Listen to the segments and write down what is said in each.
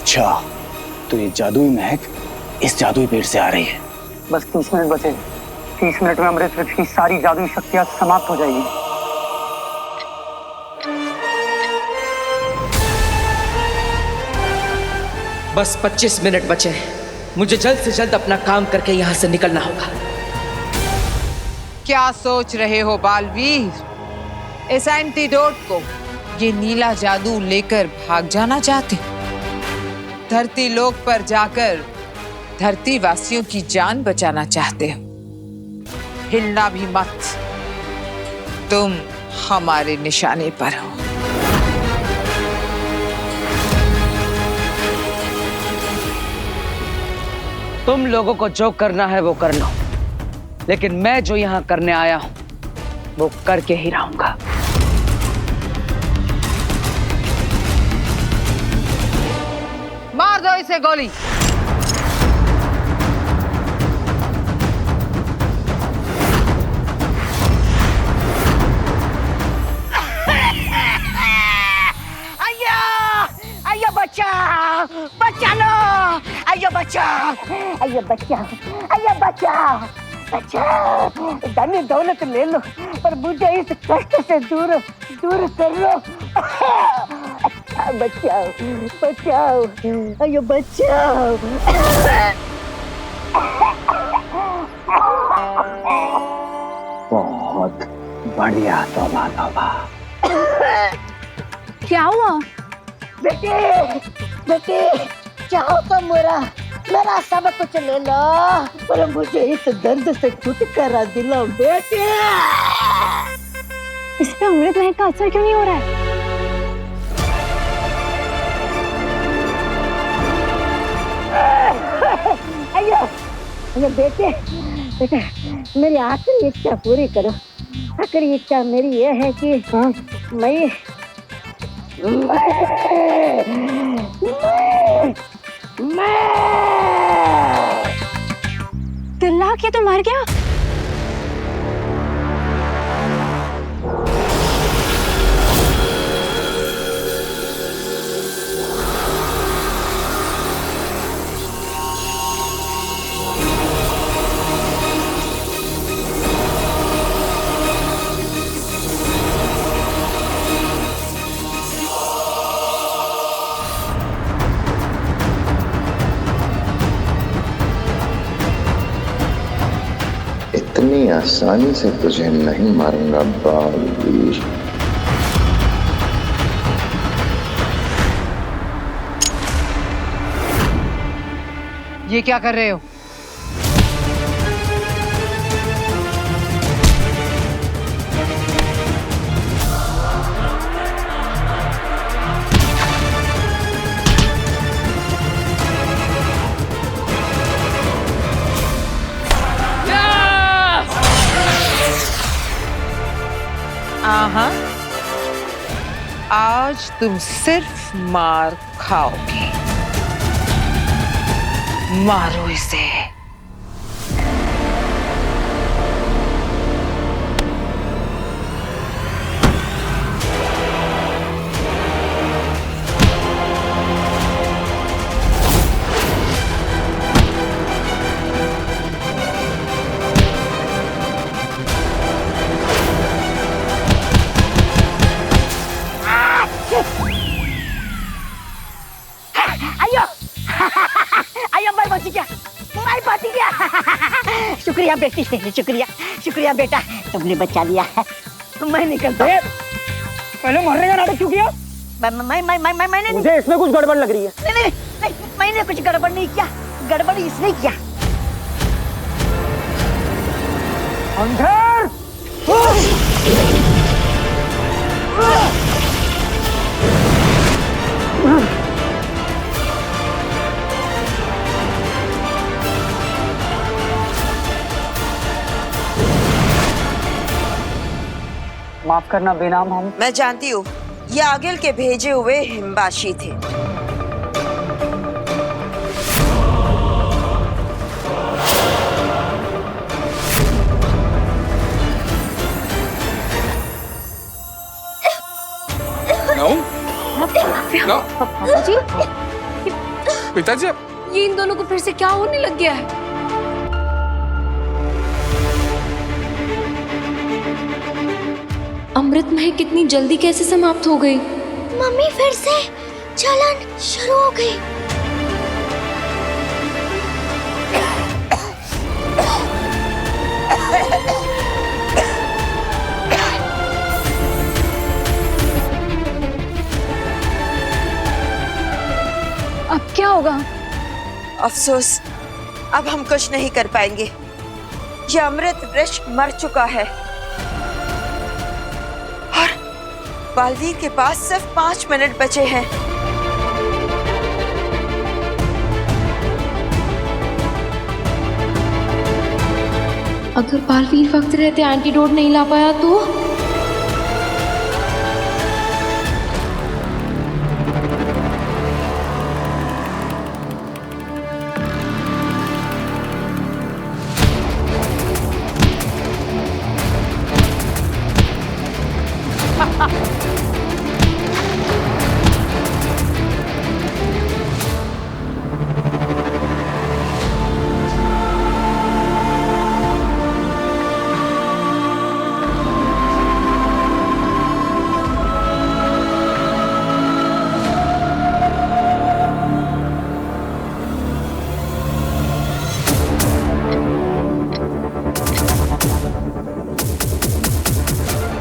अच्छा, तो ये जादुई महक इस जादुई पेड़ से आ रही है। बस 30 मिनट बचे। 30 मिनट में अमृतसर की सारी जादुई शक्तियां समाप्त हो जाएगी। बस 25 मिनट बचे हैं। मुझे जल्द से जल्द अपना काम करके यहाँ से निकलना होगा। क्या सोच रहे हो बालवीर? इस एंटीडोट को, ये नीला जादू लेकर भाग जाना चाहते हो? धरती लोक पर जाकर धरती वासियों की जान बचाना चाहते हो? हिलना भी मत, तुम हमारे निशाने पर हो। तुम लोगों को जो करना है वो कर लो, लेकिन मैं जो यहाँ करने आया हूं वो करके ही रहूंगा। मार दो इसे गोली। अयो बच्चा, बच्चा लो, अयो बच्चा, अयो बच्चा, अयो बच्चा, बच्चा, धन दौलत ले लो पर मुझे इस कष्ट से दूर दूर कर लो। बचाओ, बचाओ, अयो बचाओ। बहुत बढ़िया, तौबा तौबा। क्या हुआ? बेटे, बेटे, चाहो तो मेरा सब कुछ ले लो पर मुझे इस दर्द से छुटकारा दिलाओ बेटे। इस पे अमृत महक का असर क्यों नहीं हो रहा है? अयो, अयो बेटे, बेटे, मेरी आखिरी इच्छा पूरी करो। आखिरी इच्छा मेरी ये है कि मैं तिल्ला के तो मर गया। इतनी आसानी से तुझे नहीं मारूंगा बालवीर। ये क्या कर रहे हो? आज तुम सिर्फ मार खाओगे। मारो इसे। शुक्रिया बेटी, शुक्रिया, शुक्रिया बेटा, तुमने बचा लिया। मैं निकलता हूँ। पहले मरने का नाटक क्यों किया? मैंने मुझे इसमें कुछ गड़बड़ लग रही है। नहीं, मैंने कुछ गड़बड़ नहीं किया। गड़बड़ इसने किया। अंधेर! माफ करना बेनाम हम। मैं जानती हूँ, ये आगिल के भेजे हुए हिमबाशी थे। पापा जी, पिताजी ये इन दोनों को फिर से क्या होने लग गया है? अमृत महक कितनी जल्दी कैसे समाप्त हो गई? मम्मी फिर से जलन शुरू हो गई। अब क्या होगा? अफसोस, अब हम कुछ नहीं कर पाएंगे। यह अमृत वृक्ष मर चुका है और बालवीर के पास सिर्फ 5 मिनट बचे हैं। अगर बालवीर वक्त रहते एंटीडोट नहीं ला पाया तो?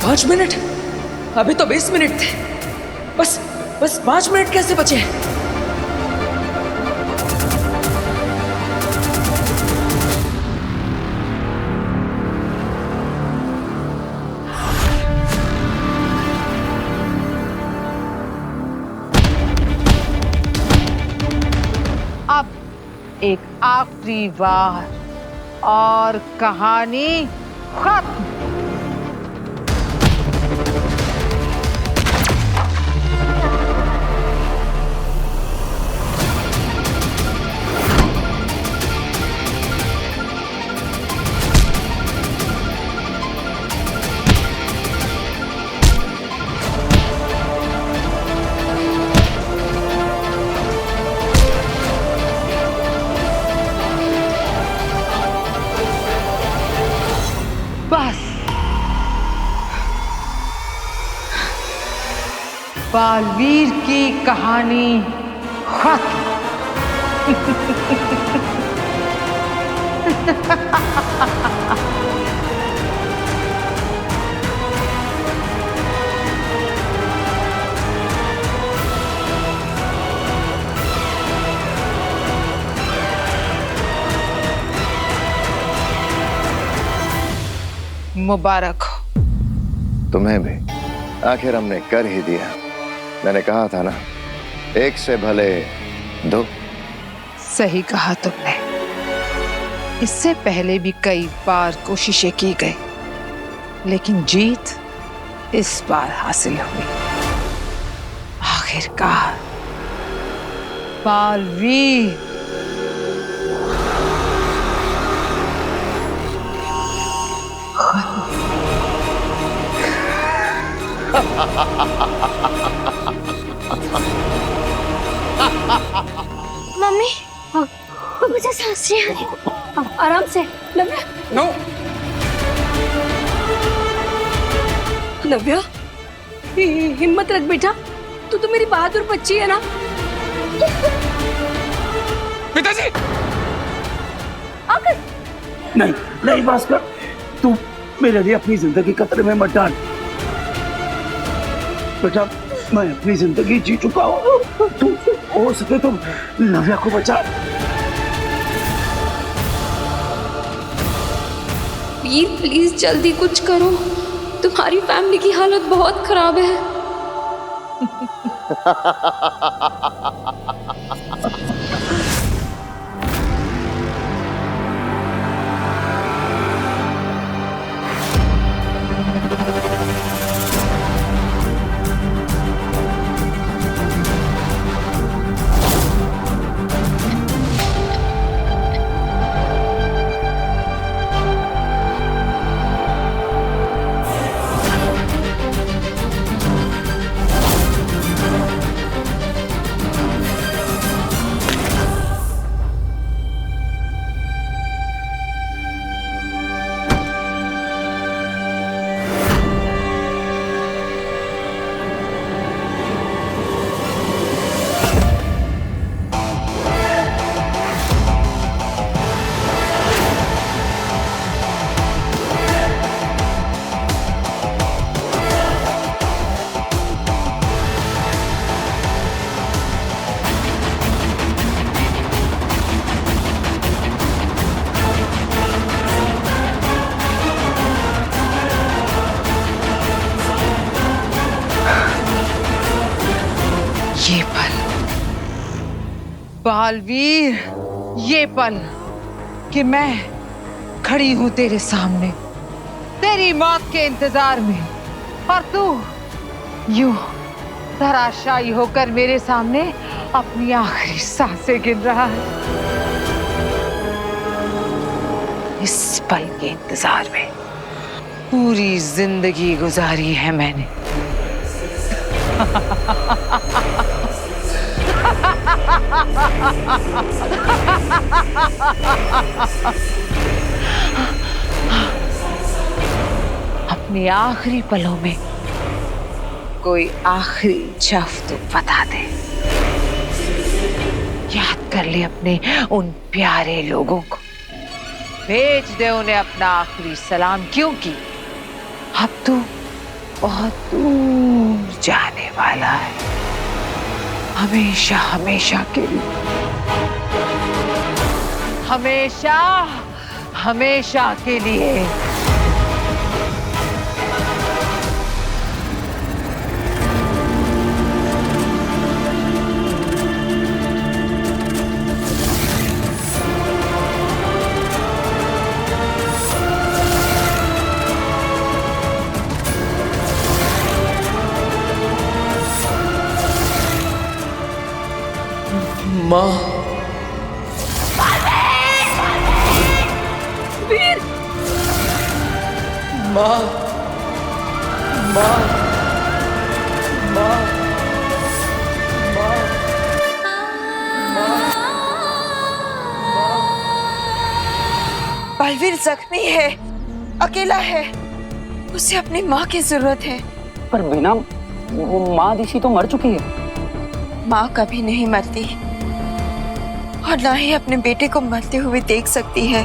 पाँच मिनट? अभी तो 20 मिनट थे। बस 5 मिनट कैसे बचे हैं? अब एक आखिरी बार और कहानी खत्म। बस बालवीर की कहानी खत्म। मुबारक हो। तुम्हें भी। आखिर हमने कर ही दिया। मैंने कहा था ना, एक से भले 2। सही कहा तुमने। इससे पहले भी कई बार कोशिशें की गई, लेकिन जीत इस बार हासिल हुई। आखिरकार बालवीर मम्मी मुझे सांस नहीं आ रही। आराम से नव्या। नो। नव्या हिम्मत रख बेटा, तू तो मेरी बहादुर बच्ची है ना। पिताजी! आकर नहीं भास्कर, तू मेरे लिए अपनी जिंदगी खतरे में मत डाल। बेटा, मैं अपनी जिंदगी जी चुका हूँ। तू हो सके तो नव्या को बचा। वीर प्लीज जल्दी कुछ करो, तुम्हारी फैमिली की हालत बहुत खराब है। बालवीर, ये पल कि मैं खड़ी हूं तेरे सामने, तेरी मौत के इंतजार में, और तू यूं धराशायी होकर मेरे सामने अपनी आखिरी सांसें गिन रहा है। इस पल के इंतजार में पूरी जिंदगी गुजारी है मैंने। अपने आखिरी पलों में कोई आखिरी इच्छा तो बता दे। याद कर ले अपने उन प्यारे लोगों को, भेज दे उन्हें अपना आखिरी सलाम, क्योंकि अब तू बहुत दूर जाने वाला है, हमेशा हमेशा के लिए, हमेशा हमेशा के लिए। माँ, वीर, माँ, माँ, माँ, बालवीर जख्मी है, अकेला है, उसे अपनी माँ की जरूरत है। पर बिना वो माँ दिशी तो मर चुकी है। माँ कभी नहीं मरती और ना ही अपने बेटे को मरते हुए देख सकती है।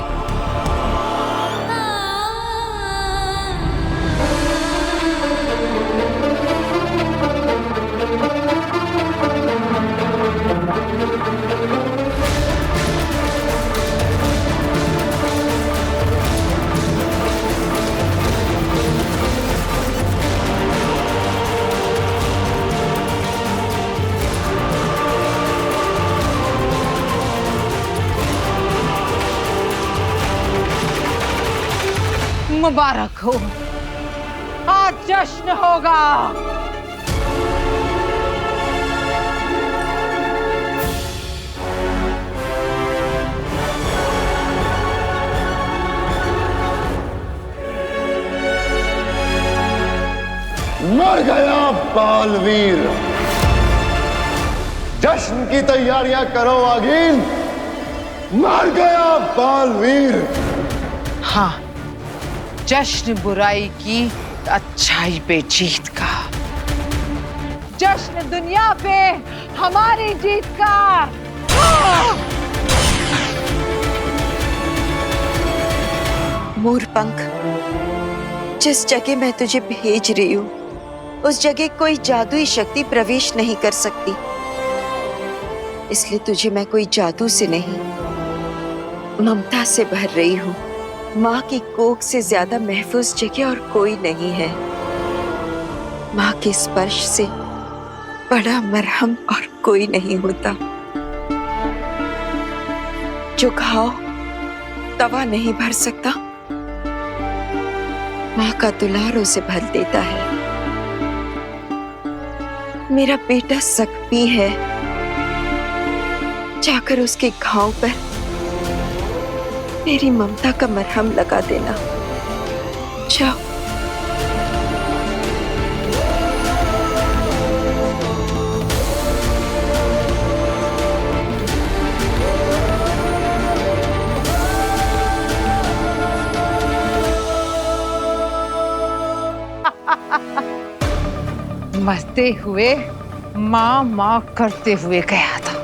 मुबारक हो, आज जश्न होगा। मर गया बालवीर। जश्न की तैयारियां करो आगीन। मर गया बालवीर। हाँ, जश्न बुराई की अच्छाई पे जीत का, जश्न दुनिया पे हमारी जीत का। मोरपंख, जिस जगह मैं तुझे भेज रही हूँ उस जगह कोई जादुई शक्ति प्रवेश नहीं कर सकती, इसलिए तुझे मैं कोई जादू से नहीं, ममता से भर रही हूँ। माँ की कोख से ज्यादा महफूज जगह और कोई नहीं है। माँ के स्पर्श से बड़ा मरहम और कोई नहीं होता। जो घाव तवा नहीं भर सकता, माँ का दुलार उसे भर देता है। मेरा बेटा जख्मी है, जाकर उसके घाव पर मेरी ममता का मरहम लगा देना। जाओ। मरते हुए माँ माँ करते हुए गया था,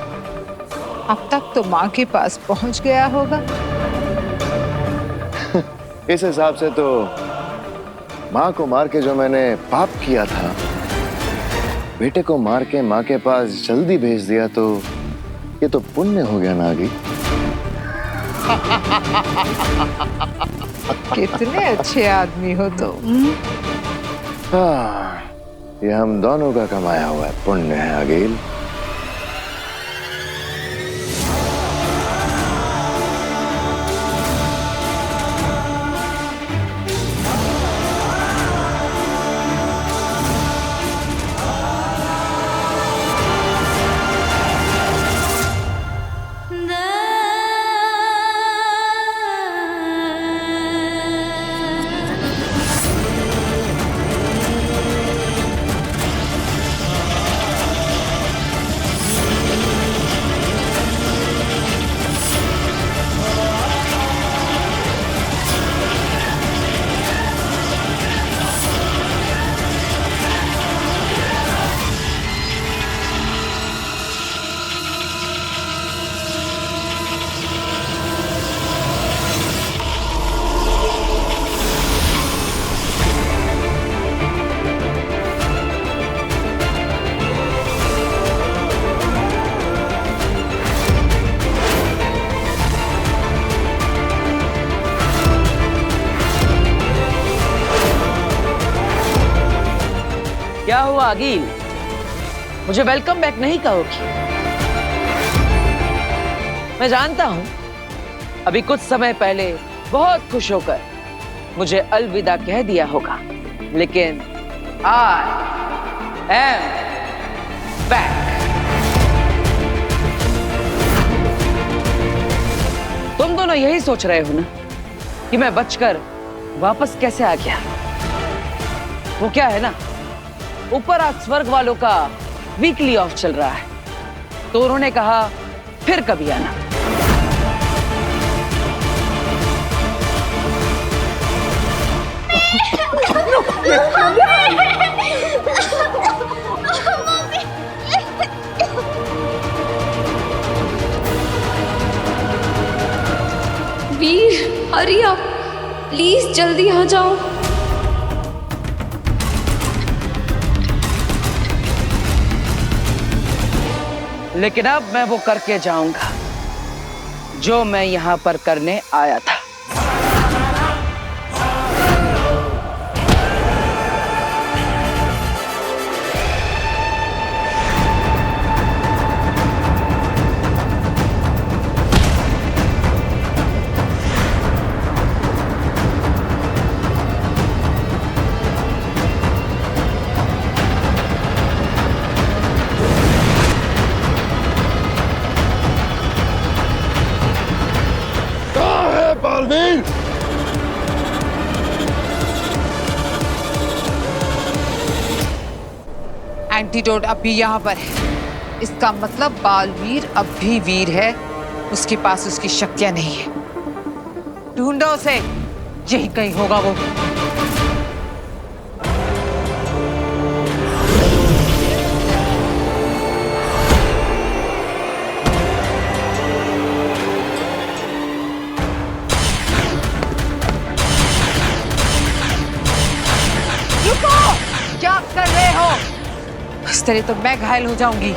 अब तक तो माँ के पास पहुंच गया होगा। इस हिसाब से तो माँ को मार के जो मैंने पाप किया था, बेटे को मार के माँ के पास जल्दी भेज दिया, तो ये तो पुण्य हो गया नागी। कितने अच्छे आदमी हो तुम। ये हम दोनों का कमाया हुआ पुण्य है अगेल। क्या हुआ अगील? मुझे वेलकम बैक नहीं कहोगी? मैं जानता हूं अभी कुछ समय पहले बहुत खुश होकर मुझे अलविदा कह दिया होगा, लेकिन आई एम बैक। तुम दोनों यही सोच रहे हो ना कि मैं बचकर वापस कैसे आ गया? वो क्या है ना, ऊपर आज स्वर्ग वालों का वीकली ऑफ चल रहा है, तो उन्होंने कहा फिर कभी आना। वीर हरी आप, प्लीज जल्दी आ जाओ। लेकिन अब मैं वो करके जाऊंगा जो मैं यहां पर करने आया था। बालवीर, एंटीडोट अब भी यहाँ पर है। इसका मतलब बालवीर अब भी वीर है, उसके पास उसकी शक्तियां नहीं है। ढूंढो उसे, यही कहीं होगा वो। क्या कर रहे हो? इस तरह तो मैं घायल हो जाऊंगी।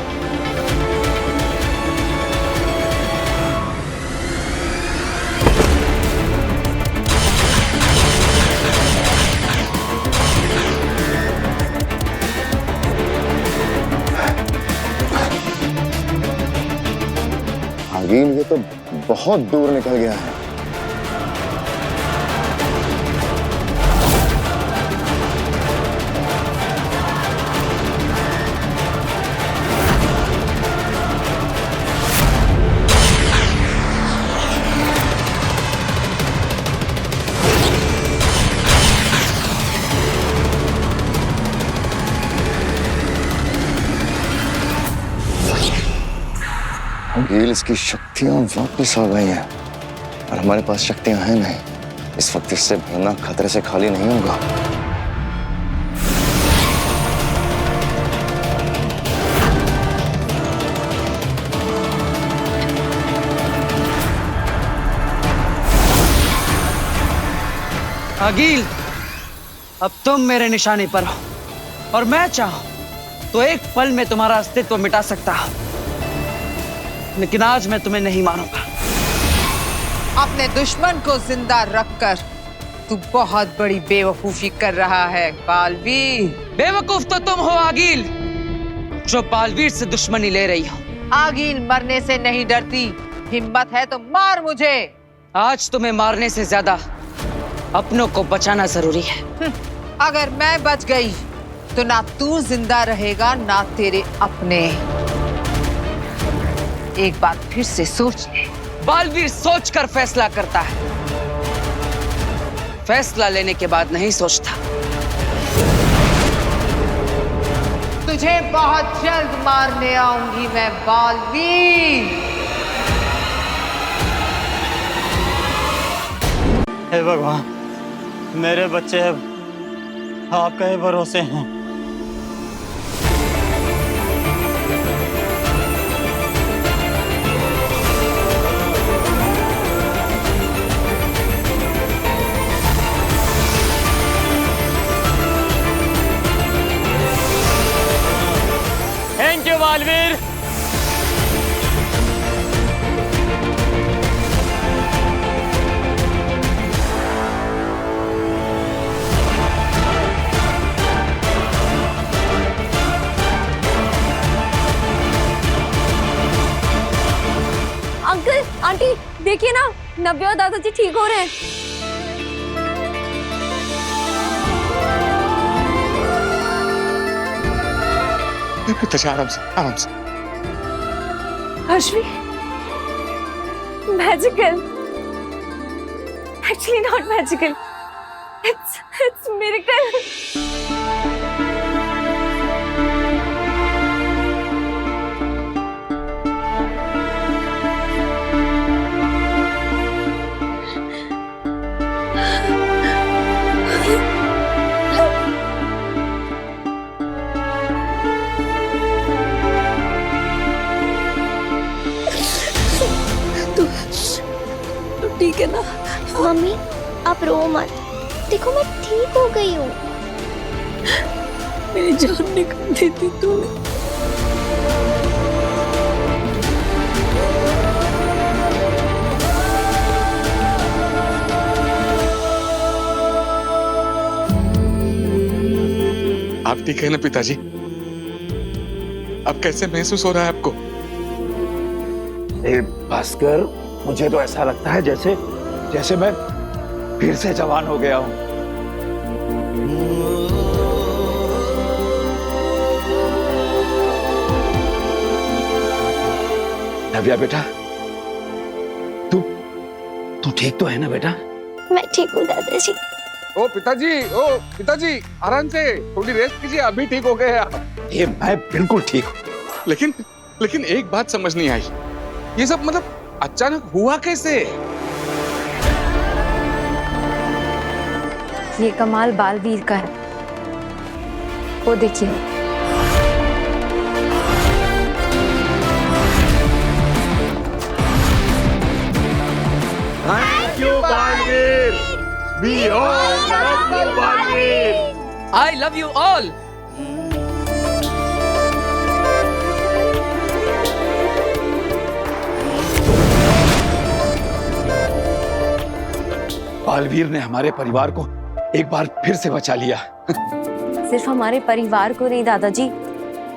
आगील, ये तो बहुत दूर निकल गया है। आगील, इसकी शक्तियां वापस आ गई हैं और हमारे पास शक्तियां हैं नहीं। इस वक्त इससे भरना खतरे से खाली नहीं होगा। अगील, अब तुम मेरे निशाने पर हो और मैं चाहूं तो एक पल में तुम्हारा अस्तित्व मिटा सकता हूं, लेकिन आज मैं तुम्हें नहीं मारूंगा। अपने दुश्मन को जिंदा रखकर तू बहुत बड़ी बेवकूफी कर रहा है बालवीर। बेवकूफ तो तुम हो आगील, जो बालवीर से दुश्मनी ले रही हो। आगील मरने से नहीं डरती, हिम्मत है तो मार मुझे। आज तुम्हें मारने से ज्यादा अपनों को बचाना जरूरी है। अगर मैं बच गई तो ना तू जिंदा रहेगा ना तेरे अपने। एक बात फिर से सोच ले। बालवीर सोचकर फैसला करता है, फैसला लेने के बाद नहीं सोचता। तुझे बहुत जल्द मारने आऊंगी मैं बालवीर। हे भगवान, मेरे बच्चे आपका ही भरोसे हैं। Thank you Baalveer. नव्या और दादाजी ठीक हो रहे हैं। पिताजी आराम से, आराम से। Ashvi, magical. Actually not magical. It's miracle. ठीक है ना? मम्मी आप रो मत, देखो मैं ठीक हो गई हूँ। मेरी जान निकाल दी थी तूने। आप ठीक है ना पिताजी? अब कैसे महसूस हो रहा है आपको? भास्कर, मुझे तो ऐसा लगता है जैसे मैं फिर से जवान हो गया हूं। नव्या बेटा, तू ठीक तो है ना बेटा? मैं ठीक हूँ दादाजी। ओ पिताजी आराम से, थोड़ी रेस्ट कीजिए, अभी ठीक हो गए आप। ये मैं बिल्कुल ठीक हूँ। लेकिन एक बात समझ नहीं आई, ये सब मतलब अचानक हुआ कैसे? ये कमाल बालवीर का है, वो देखिए। Thank you Baalveer. We all love you Baalveer. I love you all. Baalveer ने हमारे परिवार को एक बार फिर से बचा लिया। सिर्फ हमारे परिवार को नहीं दादाजी,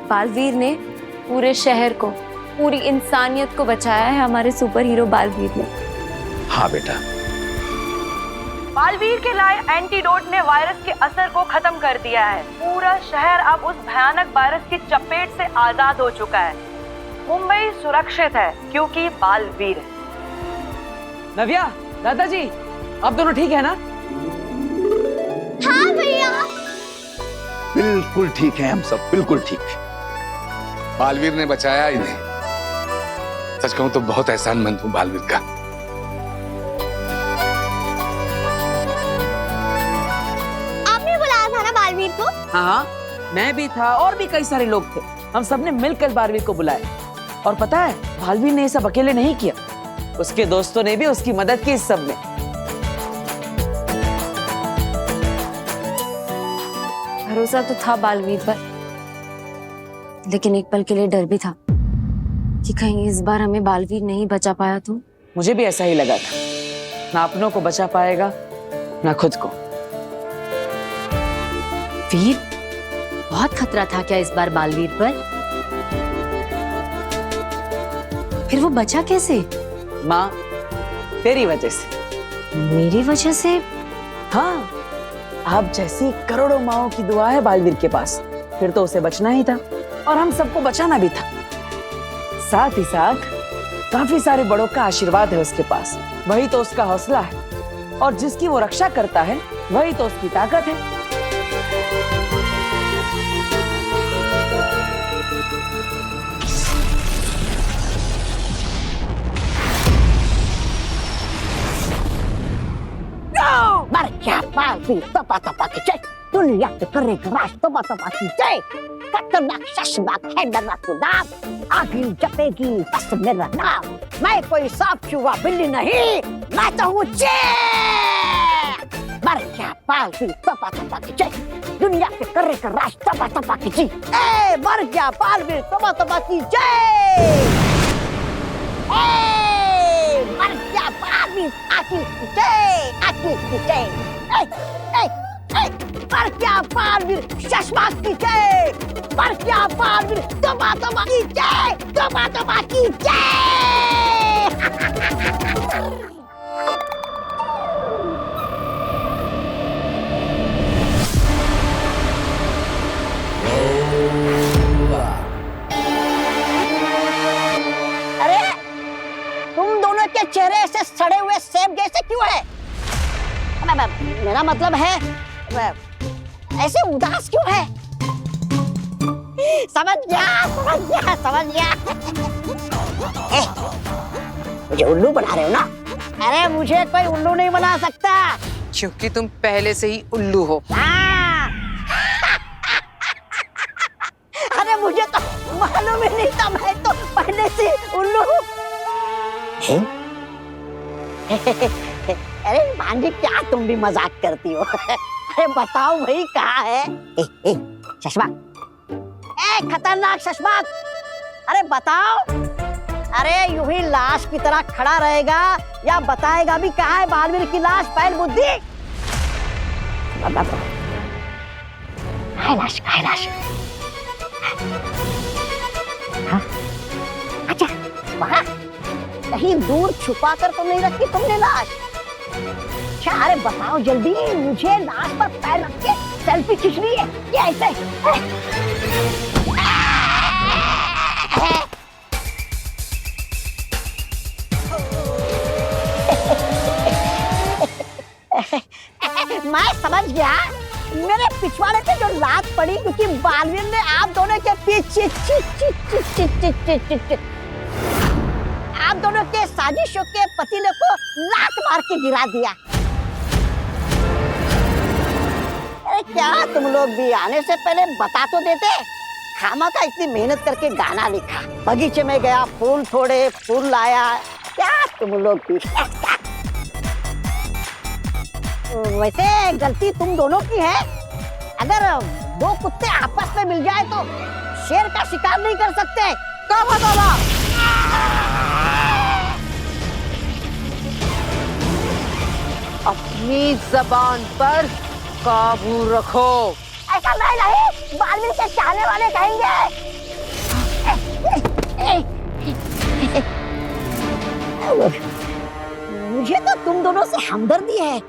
बालवीर ने पूरे शहर को, पूरी इंसानियत को बचाया है हमारे सुपर हीरो बालवीर ने। हाँ बेटा। बालवीर के लाए एंटीडोट ने वायरस के असर को खत्म कर दिया है। पूरा शहर अब उस भयानक वायरस की चपेट से आजाद हो चुका है। मुंबई सुरक्षित है क्योंकि बालवीर है। नव्या, दादाजी, आप दोनों ठीक है ना? हाँ भैया। बिल्कुल ठीक है हम सब, बिल्कुल ठीक। बालवीर ने बचाया इन्हें। सच कहूं तो बहुत एहसानमंद हूं बालवीर का। आपने बुलाया था ना बालवीर को? हाँ, मैं भी था और भी कई सारे लोग थे। हम सबने मिलकर बालवीर को बुलाया। और पता है, बालवीर ने ये सब अकेले नहीं किया, उसके दोस्तों ने भी उसकी मदद की इस सब में। भरोसा तो था बालवीर पर, लेकिन एक पल के लिए डर भी था कि कहीं इस बार हमें बालवीर नहीं बचा पाया तो। मुझे भी ऐसा ही लगा था, ना अपनों को बचा पाएगा ना खुद को। वीर, बहुत खतरा था क्या इस बार बालवीर पर? फिर वो बचा कैसे? माँ, तेरी वजह से। मेरी वजह से? हाँ, आप जैसी करोड़ों माओं की दुआ है बालवीर के पास, फिर तो उसे बचना ही था और हम सबको बचाना भी था। साथ ही साथ काफी सारे बड़ों का आशीर्वाद है उसके पास, वही तो उसका हौसला है। और जिसकी वो रक्षा करता है वही तो उसकी ताकत है। मर क्या बालवीर, तपा तपा की जय। दुनिया के करे राज, तपा तपा की जय। खतरनाक शशनाक है मेरा नाम, आगे जपेगी बस मेरा नाम। मैं कोई सांप चूहा बिल्ली नहीं, मैं तो हूँ शेर। मर क्या बालवीर, तपा तपा की जय। दुनिया के करे राज, तपा तपा की जय। ए मर गया बालवीर, तपा तपा की जय। मर गया बालवीर, आगे की जय, आगे की जय। मर गया बालवीर, शशनाक की जय। मर गया बालवीर, तपा तपा की जय, तपा तपा की जय। मेरा मतलब है ऐसे उदास क्यों है? समझ गया। मुझे उल्लू बना रहे हो ना? अरे मुझे कोई उल्लू नहीं बना सकता, क्योंकि तुम पहले से ही उल्लू हो। अरे मुझे तो मालूम ही नहीं था, मैं तो पहले से उल्लू हूँ। अरे भांजी, क्या तुम भी मजाक करती हो? अरे बताओ भाई, कहाँ है? चश्मा, खतरनाक चश्मा, अरे बताओ। अरे यूं ही लाश की तरह खड़ा रहेगा या बताएगा भी कहाँ है बालवीर की लाश? पहल बुद्धि, लाश हाँ? अच्छा, वहाँ कहीं दूर छुपा कर तो नहीं रखी तुमने लाश? अच्छा, अरे बताओ जल्दी, मुझे लाश पर पैर रख के सेल्फी खींचनी है क्या ऐसे? मैं समझ गया, मेरे पिछवाड़े पे जो लात पड़ी क्योंकि बालवीर ने आप दोनों के पीछे आप दोनों के साजिशों के पतीले को लात मार के गिरा दिया। अरे क्या तुम लोग भी आने से पहले बता तो देते? खामा का इतनी मेहनत करके गाना लिखा, बगीचे में गया, फूल तोड़े, फूल लाया, क्या तुम लोग भी? वैसे गलती तुम दोनों की है। अगर दो कुत्ते आपस में मिल जाए तो शेर का शिकार नहीं कर सकते। क्या बताओ? अपनी जबान पर काबू रखो। ऐसा नहीं, बालवीर के चाहने वाले कहेंगे। मुझे तो तुम दोनों से हमदर्दी है,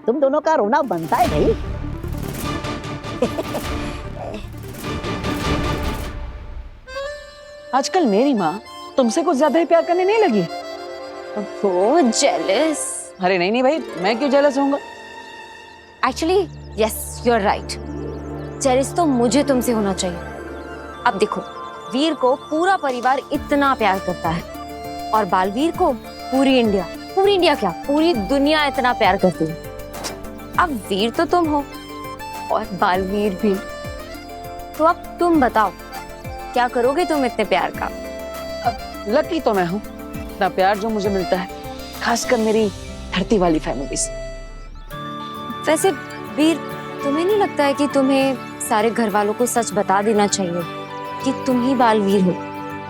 तुम दोनों का रोना बनता है भाई। आजकल मेरी माँ तुमसे कुछ ज्यादा ही प्यार करने नहीं लगी? वो जेलस। अरे नहीं भाई, मैं क्यों जेलस होऊंगा? Actually yes, you are right. Jealous तो मुझे तुमसे होना चाहिए। अब देखो, वीर को पूरा परिवार इतना प्यार करता है और बालवीर को पूरी इंडिया क्या, पूरी दुनिया इतना प्यार करती है। अब वीर तो तुम हो और बालवीर भी, तो अब तुम बताओ क्या करोगे तुम इतने प्यार का? लकी तो मैं हूँ, इतना प्यार जो मुझे मिलता है, खासकर मेरी धरती वाली फैमिली से। वैसे वीर, तुम्हें नहीं लगता है कि तुम्हें सारे घर वालों को सच बता देना चाहिए कि तुम ही बालवीर हो?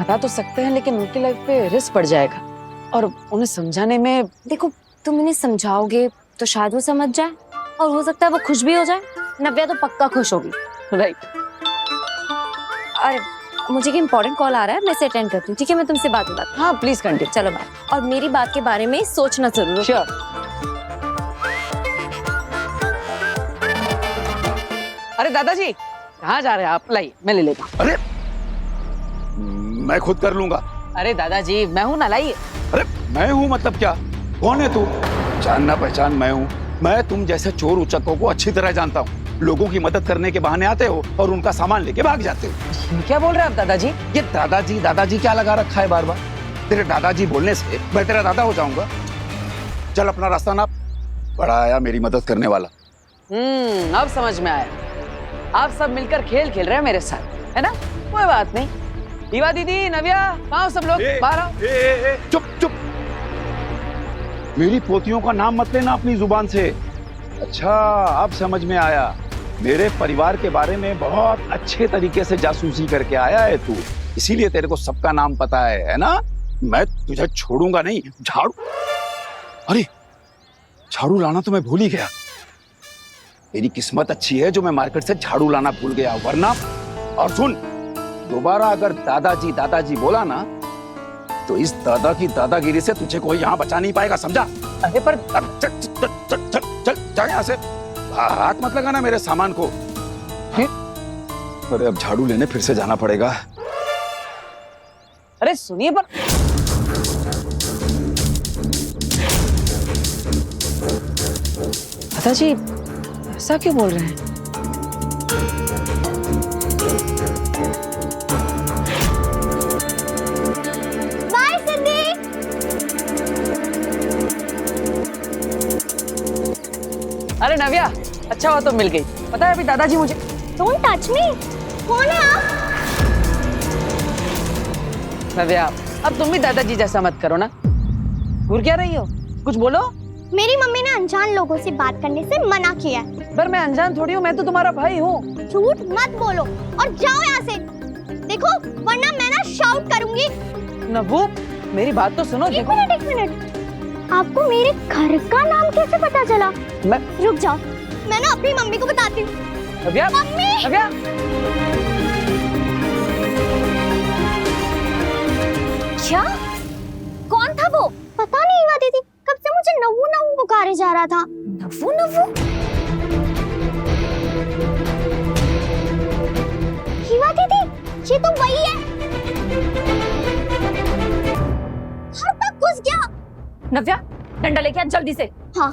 बता तो सकते हैं, लेकिन उनकी लाइफ पे रिस्क पड़ जाएगा और उन्हें समझाने में। देखो, तुम इन्हें समझाओगे तो शायद वो समझ जाए और हो सकता है वो खुश भी हो जाए। नव्या तो पक्का खुश होगी। राइट। और मुझे एक इम्पोर्टेंट कॉल आ रहा है, मैं इसे अटेंड करती हूँ, ठीक है? मैं तुमसे बात करती हूँ। हाँ प्लीज कंटिन्यू। चलो बाय। और मेरी बात के बारे में सोचना जरूर। श्योर। अरे दादाजी, कहाँ जा रहे हैं आप? लाइए, मैं ले लेता हूँ। अरे मैं खुद कर लूंगा। अरे दादाजी, मैं हूँ ना, लाइए। अरे मैं हूँ मतलब क्या? कौन है तू? जानना पहचान मैं हूँ। मैं तुम जैसे चोर उचक्कों को अच्छी तरह जानता हूँ। लोगों की मदद करने के बहाने आते हो और उनका सामान लेके भाग जाते हो। क्या बोल रहे हैं आप दादाजी? ये दादाजी क्या लगा रखा है बार बार? तेरे दादाजी बोलने से मैं तेरा दादा हो जाऊंगा? चल अपना रास्ता नाप। बड़ा आया मेरी मदद करने वाला। अब समझ में आया। आप सब मिलकर खेल खेल रहे हैं मेरे साथ, है ना? कोई बात नहीं। दीवा दीदी, नव्या, कहाँ सब लोग? बाहर आओ। चुप। मेरी पोतियों का नाम मत लेना अपनी जुबान से। अच्छा, अब समझ में आया। मेरे परिवार के बारे में बहुत अच्छे तरीके से जासूसी करके आया है तू, इसीलिए तेरे को सबका नाम पता है ना? मैं तुझे छोड़ूंगा नहीं। अरे झाड़ू लाना तो मैं भूल ही गया। मेरी किस्मत अच्छी है जो मैं मार्केट से झाड़ू लाना भूल गया, वरना। और सुन, दोबारा अगर दादाजी बोला ना, तो इस दादा की दादागिरी से तुझे कोई यहाँ बचा नहीं पाएगा, समझा? अरे पर चल यहाँ से। हाथ मत लगाना मेरे सामान को। अरे अब झाड़ू लेने फिर से जाना पड़ेगा। अरे सुनिए पर। दादाजी ऐसा क्यों बोल रहे हैं? बाय सिद्धि। अरे नव्या, अच्छा हुआ तुम मिल गई। पता है अभी दादाजी मुझे। Don't touch me. कौन है आप? नव्या, अब तुम भी दादाजी जैसा मत करो ना। घूर क्या रही हो? कुछ बोलो। मेरी मम्मी ने अनजान लोगों से बात करने से मना किया है। पर मैं अनजान थोड़ी हूँ, मैं तो तुम्हारा भाई हूँ। झूठ मत बोलो और जाओ यहाँ से। देखो वरना मैं ना शाउट करूंगी। नव्वू, मेरी बात तो सुनो। एक मिनट। आपको मेरे घर का नाम कैसे पता चला? मैं रुक जाओ, मैं ना अपनी मम्मी को बताती हूँ। नव्या, मम्मी! नव्या। क्या? कौन था वो? पता नहीं ईवा दीदी, कब से मुझे नव्वू नव्वू पुकारे जा रहा था। नव्वू नव्वू? ईवा दीदी, ये तो वही है। हर तक घुस गया। नव्या, डंडा लेके आ जल्दी से। हाँ।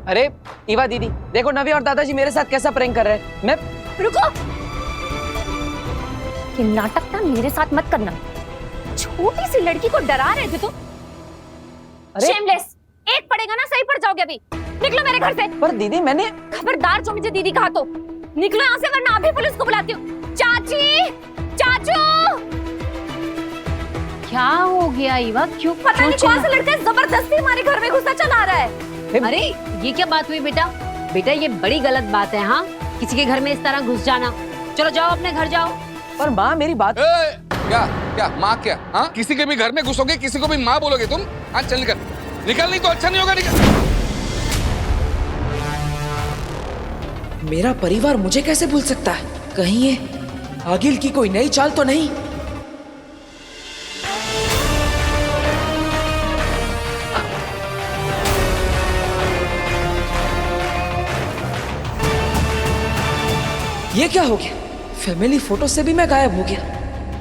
अरे ईवा दीदी, देखो नव्या और दादाजी मेरे साथ कैसा प्रैंक कर रहे हैं। मैं रुको, ये नाटक ना मेरे साथ मत करना। छोटी सी लड़की को डरा रहे थे तुम। अरे शेमलेस, एक पड़ेगा ना, सही पड़ जाओगे अभी। निकलो मेरे घर से। पर दीदी मैंने। खबरदार जो मुझे दीदी कहा तो निकलो यहाँ से, वरना अभी पुलिस को बुलाती हूँ। चाची, चाचू। क्या हो गया ईवा? क्यों पता नहीं कौन सा लड़का जबरदस्ती हमारे घर में घुसा चला रहा है। अरे ये क्या बात हुई बेटा? बेटा ये बड़ी गलत बात है। हाँ, किसी के घर में इस तरह घुस जाना। चलो जाओ अपने घर जाओ। पर माँ मेरी बात। क्या क्या माँ क्या? हाँ, किसी के भी घर में घुसोगे, किसी को भी माँ बोलोगे तुम? हाँ चल निकल, निकल, नहीं तो अच्छा नहीं होगा। निकल। मेरा परिवार मुझे कैसे भूल सकता है? कहीं ये आगिल की कोई नई चाल तो नहीं? ये क्या हो गया? फैमिली फोटो से भी मैं गायब हो गया।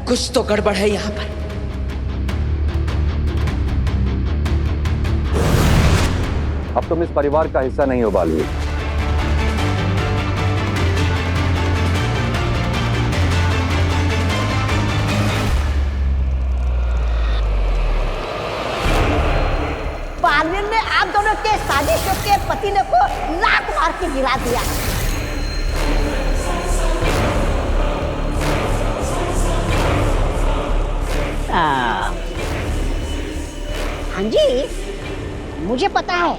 कुछ तो गड़बड़ है यहाँ पर। अब तुम इस परिवार का हिस्सा नहीं हो बालवीर। बालवीर ने आप दोनों के साजिशों के पतिने को लात मार के गिरा दिया। हाँ जी, मुझे पता है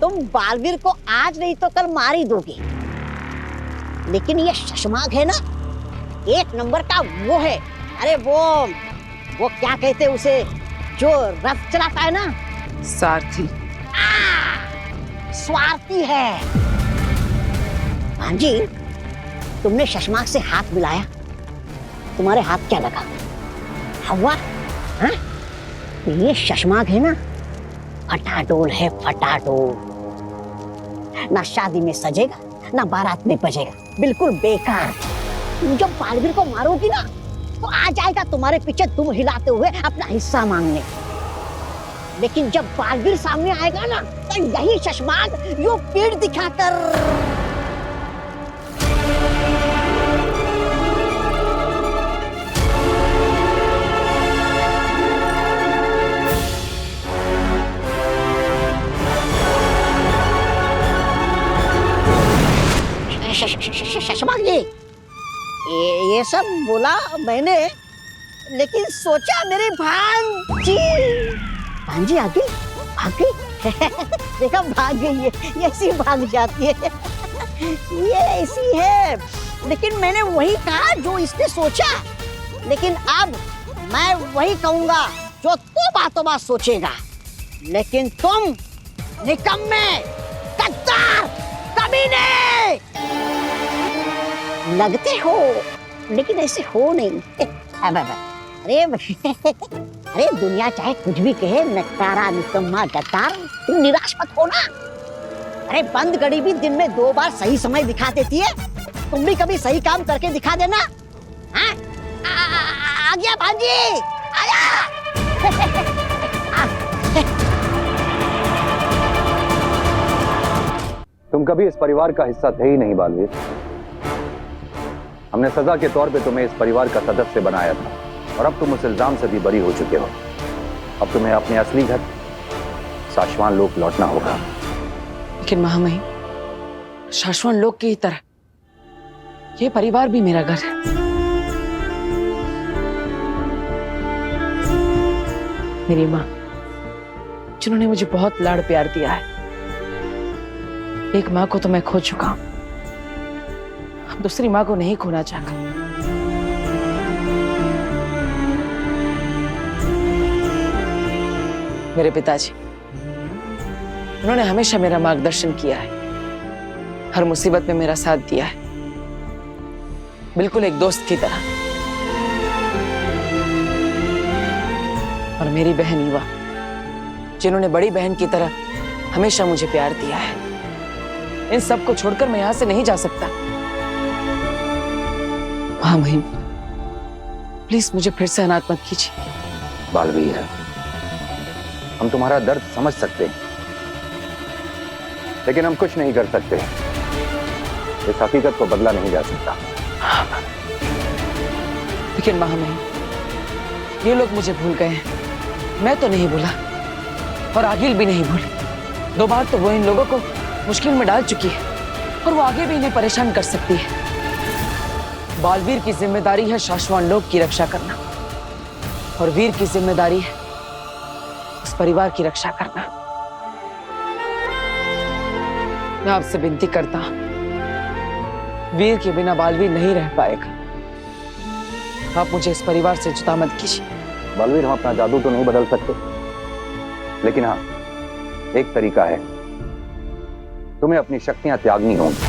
तुम बालवीर को आज नहीं तो कल मार ही दोगे, लेकिन ये शशमाग है ना, एक नंबर का वो है। अरे वो क्या कहते हैं उसे, जो रथ चलाता है ना? सारथी। स्वार्थी है। हाँ जी, तुमने शशमाग से हाथ मिलाया, तुम्हारे हाथ क्या लगा? हवा? हाँ? ये शशमाग है ना, फटाडोल है, फटाडोल। ना शादी में सजेगा, ना बारात में बजेगा, बिल्कुल बेकार। तुम जब बालवीर को मारोगी ना, तो आ जाएगा तुम्हारे पीछे दुम हिलाते हुए अपना हिस्सा मांगने। लेकिन जब बालवीर सामने आएगा ना, तो यही शशमाग यूं पीठ दिखाकर शशमाग जी, ये सब बोला मैंने, लेकिन सोचा मेरी भांजी आ गई, भाग गई। देखा, भाग गई है, ये ऐसी भाग जाती है, ये ऐसी है। लेकिन मैंने वही कहा जो इसने सोचा, लेकिन अब मैं वही कहूंगा जो तू बातों बात सोचेगा। लेकिन तुम निकम्मे, गद्दार, कमीने लगते हो, लेकिन ऐसे हो नहीं। अरे दुनिया चाहे कुछ भी कहे, नकारा, निकम्मा, गद्दार, तुम निराश मत हो ना। अरे बंद घड़ी भी दिन में 2 बार सही समय दिखा देती है। तुम भी कभी सही काम करके दिखा देना। हाँ? आ गया भांजी, आया। तुम कभी इस परिवार का हिस्सा थे ही नहीं बालवीर। हमने सजा के तौर पे तुम्हें इस परिवार का सदस्य बनाया था और अब तुम उस इल्जाम से भी बरी हो चुके हो। अब तुम्हें अपने असली घर शाश्वान लोक लौटना होगा। लेकिन महामहिम, शाश्वत लोक की तरह ये परिवार भी मेरा घर है। मेरी माँ, जिन्होंने मुझे बहुत लाड़ प्यार दिया है। एक माँ को तो मैं खो चुका हूं, अब दूसरी माँ को नहीं खोना चाहता। मेरे पिताजी, उन्होंने हमेशा मेरा मार्गदर्शन किया है, हर मुसीबत में मेरा साथ दिया है, बिल्कुल एक दोस्त की तरह। और मेरी बहन ईवा, जिन्होंने बड़ी बहन की तरह हमेशा मुझे प्यार दिया है। इन सब को छोड़कर मैं यहां से नहीं जा सकता। हाँ महिम, प्लीज मुझे फिर से अनाथ मत कीजिए। बालवीर, हम तुम्हारा दर्द समझ सकते हैं, लेकिन हम कुछ नहीं कर सकते। इस हकीकत को बदला नहीं जा सकता। लेकिन महामहिम, ये लोग मुझे भूल गए हैं, मैं तो नहीं भूला और आगिल भी नहीं भूली। 2 बार तो वो इन लोगों को मुश्किल में डाल चुकी है और वो आगे भी इन्हें परेशान कर सकती है। बालवीर की जिम्मेदारी है शाश्वत लोक की रक्षा करना और वीर की जिम्मेदारी है उस परिवार की रक्षा करना। मैं आपसे विनती करता हूं, वीर के बिना बालवीर नहीं रह पाएगा। आप मुझे इस परिवार से जुदा मत कीजिए। बालवीर, हम अपना जादू तो नहीं बदल सकते, लेकिन हाँ, एक तरीका है, तुम्हें अपनी शक्तियां त्यागनी होंगी।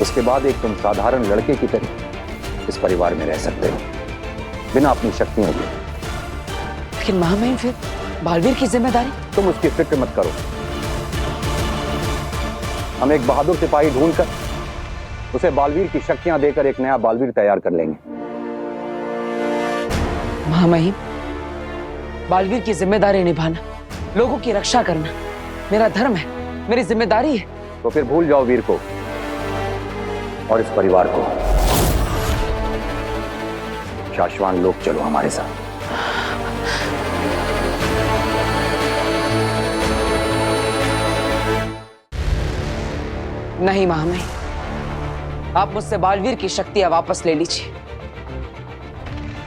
उसके बाद एक तुम साधारण लड़के की तरह इस परिवार में रह सकते हो, बिना अपनी शक्तियों के। लेकिन महामहिम, फिर बालवीर की जिम्मेदारी? तुम उसकी फिक्र मत करो। हम एक बहादुर सिपाही ढूंढकर उसे बालवीर की शक्तियां देकर एक नया बालवीर तैयार कर लेंगे। महामहिम, बालवीर की जिम्मेदारी निभाना, लोगों की रक्षा करना मेरा धर्म है, मेरी जिम्मेदारी है। तो फिर भूल जाओ वीर को और इस परिवार को। शाश्वत लोक चलो हमारे साथ। नहीं महामहिम, आप मुझसे बालवीर की शक्तियां वापस ले लीजिए।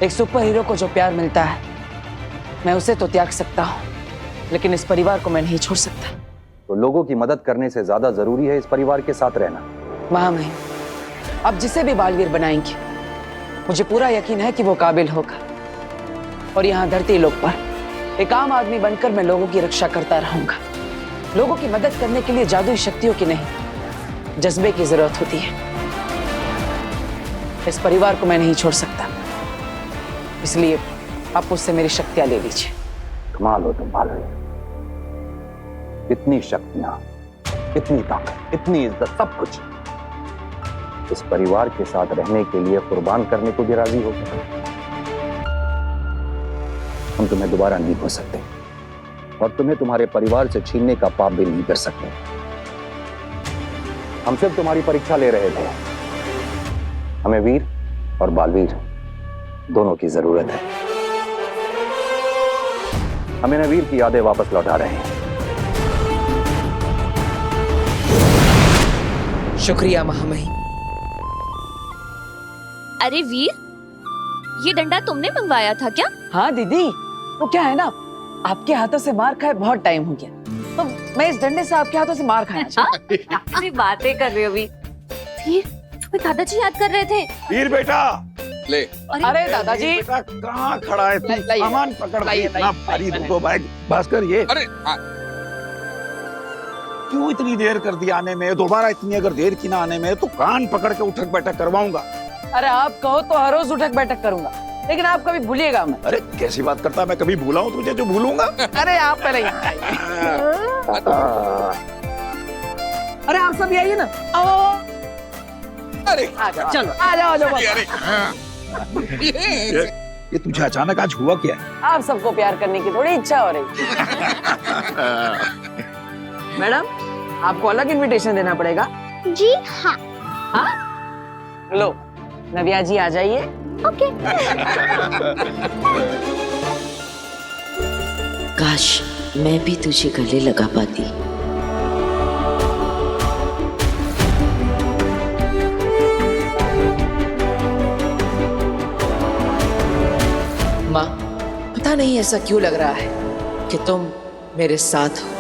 एक सुपर हीरो को जो प्यार मिलता है, मैं उसे तो त्याग सकता हूं, लेकिन इस परिवार को मैं नहीं छोड़ सकता। तो लोगों की मदद करने से ज्यादा जरूरी है इस परिवार के साथ रहना। महामहिम, आप जिसे भी बालवीर बनाएंगे, मुझे पूरा यकीन है कि वो काबिल होगा। और यहाँ धरती लोक पर एक आम आदमी बनकर मैं लोगों की रक्षा करता रहूंगा। लोगों की मदद करने के लिए जादुई शक्तियों की नहीं, जज्बे की जरूरत होती है। इस परिवार को मैं नहीं छोड़ सकता, इसलिए आप मुझसे मेरी शक्तियां ले लीजिए। कमाल हो तुम बालवीर, इतनी शक्तियां, इतनी ताकत, इतनी इज्जत, सब कुछ इस परिवार के साथ रहने के लिए कुर्बान करने को भी राजी हो गए। हम तुम्हें दोबारा नहीं खो सकते और तुम्हें तुम्हारे परिवार से छीनने का पाप भी नहीं कर सकते। हम सिर्फ तुम्हारी परीक्षा ले रहे थे। हमें वीर और बालवीर दोनों की जरूरत है। हम इन्हें वीर की यादें वापस लौटा रहे हैं। शुक्रिया महामहिम। अरे वीर, ये डंडा तुमने मंगवाया था क्या? हाँ दीदी, वो क्या है ना, आपके हाथों से मार खाए बहुत टाइम हो गया, तो मैं इस डंडे से आपके हाथों से मार खाया। कैसी बातें कर रहे हो वीर? तुम्हें दादाजी याद कर रहे थे। वीर बेटा, ले। अरे दादाजी, बेटा कहाँ खड़ा है तू? सामान पकड़ भाई, इतना भारी दो बैग। भास्कर, ये अरे क्यों इतनी देर कर दी आने में? दोबारा इतनी अगर देर की ना आने में तो कान पकड़ के उठक बैठक करवाऊंगा। अरे आप कहो तो हर रोज उठक बैठक करूंगा, लेकिन आप कभी भूलिएगा मत। अरे कैसी बात करता, मैं कभी भूला हूँ तुझे जो भूलूंगा? अरे आप पहले यहाँ आइए। अरे आप सब आइए ना। आओ। अरे चलो आ जाओ, आ जाओ। ये तुझे अचानक आज हुआ क्या है? आप सबको प्यार करने की थोड़ी इच्छा हो रही। मैडम, आपको अलग इनविटेशन देना पड़ेगा। जी हाँ। हाँ? लो, नव्या जी आ जाइए। ओके। काश मैं भी तुझे गले लगा पाती। माँ, पता नहीं ऐसा क्यों लग रहा है कि तुम मेरे साथ हो।